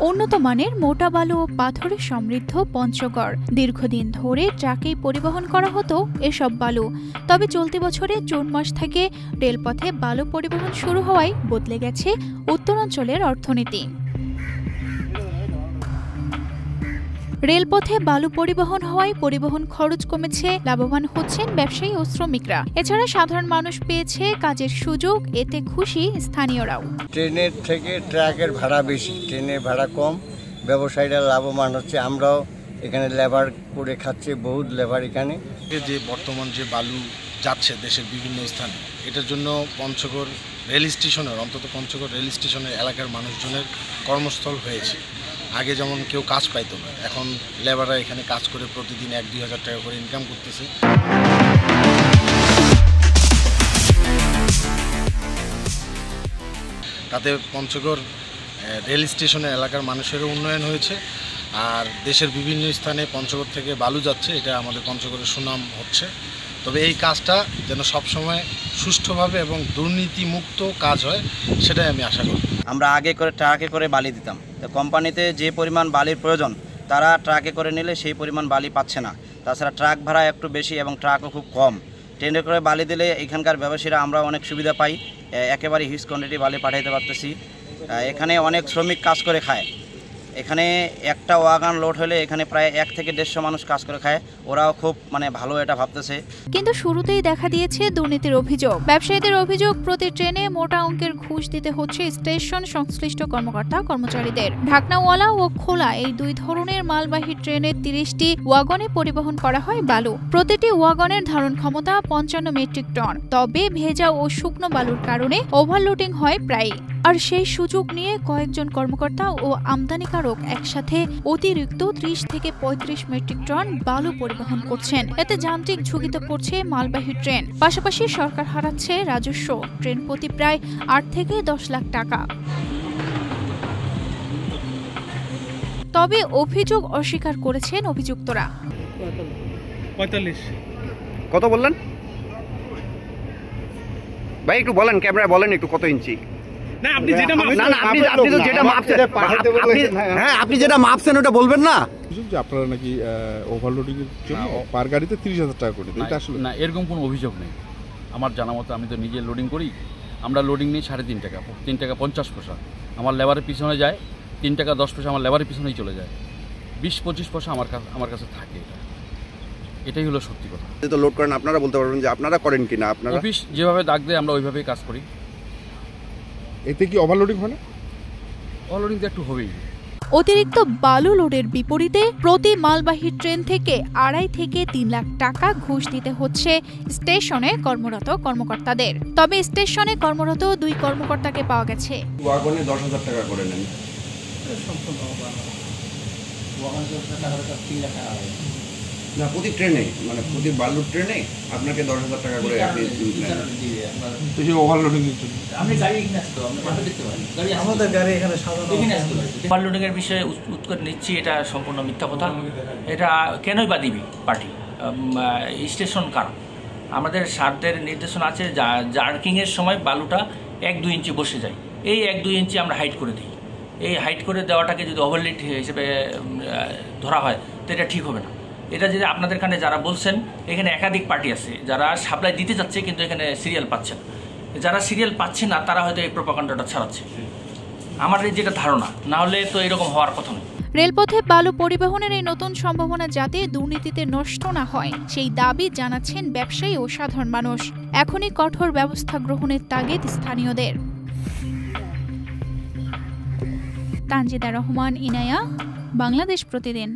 উন্নত মানের মোটা বালু ও পাথরে সমৃদ্ধ পঞ্চগড়। দীর্ঘদিন ধরে ট্রাকেই পরিবহন করা হতো এসব বালু। তবে চলতি বছরে জুন মাস থেকে রেলপথে বালু পরিবহন শুরু হওয়ায় বদলে গেছে উত্তরাঞ্চলের অর্থনীতি। রেলপথে বালু পরিবহন হওয়ায় পরিবহন খরচ কমেছে, লাভবান হচ্ছেন ব্যবসায়ী ও শ্রমিকরা। এছাড়া সাধারণ মানুষ পেয়েছে কাজের সুযোগ, এতে খুশি স্থানীয়রাও। ট্রেনের থেকে ট্রাকের ভাড়া বেশি, ট্রেনের ভাড়া কম, ব্যবসায়ীরা লাভবান হচ্ছে। আমরাও এখানে লেবার করে খাচ্ছে, বহুত লেবার এখানে। যে বর্তমান যে বালু যাচ্ছে দেশের বিভিন্ন স্থানে, এটার জন্য পঞ্চগড় রেল স্টেশনের, অন্তত পঞ্চগড় রেল স্টেশনের এলাকার মানুষজনের কর্মস্থল হয়েছে। আগে যেমন কেউ কাজ পাইতো না, এখন লেবাররা এখানে কাজ করে প্রতিদিন 1-2 হাজার টাকা করে ইনকাম করতেছে। তাতে পঞ্চগড় রেল স্টেশনের এলাকার মানুষেরও উন্নয়ন হয়েছে, আর দেশের বিভিন্ন স্থানে পঞ্চগড় থেকে বালু যাচ্ছে, এটা আমাদের পঞ্চগড়ের সুনাম হচ্ছে। তবে এই কাজটা যেন সবসময় সুষ্ঠুভাবে এবং দুর্নীতিমুক্ত কাজ হয়, সেটাই আমি আশা করি। আমরা আগে করে ট্রাকে করে বালি দিতাম, তো কোম্পানিতে যে পরিমাণ বালির প্রয়োজন তারা ট্রাকে করে নিলে সেই পরিমাণ বালি পাচ্ছে না। তাছাড়া ট্রাক ভাড়া একটু বেশি এবং ট্রাকও খুব কম। ট্রেনে করে বালি দিলে এখানকার ব্যবসায়ীরা আমরা অনেক সুবিধা পাই, একেবারে হিউজ কোয়ান্টিটি বালি পাঠাইতে পারতেছি। এখানে অনেক শ্রমিক কাজ করে খায়। এখানে একটা ওয়াগান লোড হলে এখানে প্রায় 1 থেকে 150 মানুষ কাজ করে খায়। ওরাও খুব ভালো এটা ভাবতেছে। কিন্তু শুরুতেই দেখা দিয়েছে দুর্নীতির অভিযোগ। ব্যবসায়ীদের অভিযোগ, প্রতি ট্রেনে মোটা অঙ্কের ঘুষ দিতে হচ্ছে স্টেশন সংশ্লিষ্ট কর্মকর্তা কর্মচারীদের। ঢাকনাওয়ালা ও খোলা এই দুই ধরনের মালবাহী ট্রেনে 30টি ওয়াগনে পরিবহন করা হয় বালু। প্রতিটি ওয়াগনের ধারণ ক্ষমতা 55 মেট্রিক টন। তবে ভেজা ও শুকনো বালুর কারণে ওভারলোডিং হয় প্রায়। আর সেই সুযোগ নিয়ে কয়েকজন কর্মকর্তা ও আমদানিকারক একসাথে অতিরিক্ত 30 থেকে 35 মেট্রিক টন বালু পরিবহন করছেন। এতে যান্ত্রিক ঝুঁকিতে পড়ছে মালবাহী ট্রেন। পাশাপাশি সরকার হারাচ্ছে রাজস্ব, ট্রেন প্রতি প্রায় 8 থেকে 10 লাখ টাকা। তবে অভিযোগ অস্বীকার করেছেন অভিযুক্তরা। 45 কত বললেন ভাই? একটু বলেন, ক্যামেরায় বলেন একটু কত ইঞ্চি। না, আপনি যেটা মাপছেন ওটা বলবেন না। যে আপনারা নাকি ওভারলোডিং এর জন্য পার গাড়িতে 30,000 টাকা করে দেন, এটা আসলে না, এরকম কোনো অভিযোগ নেই আমার জানা মতো। আমি তো নিজে লোডিং করি, আমরা লোডিং নিই 3.5 টাকা, 3 টাকা 50 পয়সা আমার লেবারের পিছনে যায়, 3 টাকা 10 পয়সা আমার লেবারের পিছনেই চলে যায়, 20-25 পয়সা আমার কাছে থাকে। এটাই হলো সত্যি কথা। তো লোড করেন, আপনারা বলতে পারবেন যে আপনারা করেন কিনা। আপনারা অফিস যেভাবে ডাক দেয় আমরা ওইভাবেই কাজ করি। এতে কি ওভারলোডিং হয় না? ওভারলোডিং তো একটু হবেই। অতিরিক্ত বালু লোডের বিপরীতে প্রতি মালবাহী ট্রেন থেকে 2.5 থেকে 3 লাখ টাকা ঘুষ দিতে হচ্ছে স্টেশনে কর্মরত কর্মকর্তাদের। তবে স্টেশনে কর্মরত 2 কর্মকর্তাকে পাওয়া গেছে। ওয়াগনে 10,000 টাকা করে নেন। না, প্রতি ট্রেনে প্রতি বালুর ট্রেনে আপনাকে 10,000 টাকা করে ওভারলোডিং এর জন্য। আমাদের গাড়ি এখানে ওভারলোডিং এর বিষয়ে উৎকট নিচ্ছি, এটা সম্পূর্ণ মিথ্যা কথা। এটা কেনই বা দিবি পার্টি স্টেশন কারণ আমাদের সারদের নির্দেশনা আছে, জার্কিংয়ের সময় বালুটা 1-2 ইঞ্চি বসে যায়, এই 1-2 ইঞ্চি আমরা হাইট করে দিই। এই হাইট করে দেওয়াটাকে যদি ওভারলোড হিসেবে ধরা হয় তো এটা ঠিক হবে না। এটা যদি আপনাদের এখানে যারা বলছেন, এখানে একাধিক পার্টি আছে যারা সাপ্লাই দিতে যাচ্ছে কিন্তু এখানে সিরিয়াল পাচ্ছে না। যারা সিরিয়াল পাচ্ছে না তারা হয়তো এই প্রোপাগান্ডাটা ছড়াচ্ছে, আমার যেটা ধারণা, না হলে তো এরকম হওয়ার কথা নয়। রেলপথে বালু পরিবহনের এই নতুন সম্ভাবনা যাতে দুর্নীতিতে নষ্ট না হয় সেই দাবি জানাচ্ছেন ব্যবসায়ী ও সাধারণ মানুষ। এখনই কঠোর ব্যবস্থা গ্রহণের তাগিদ স্থানীয়দের। তানজিদা রহমান, ইনায়া, বাংলাদেশ প্রতিদিন।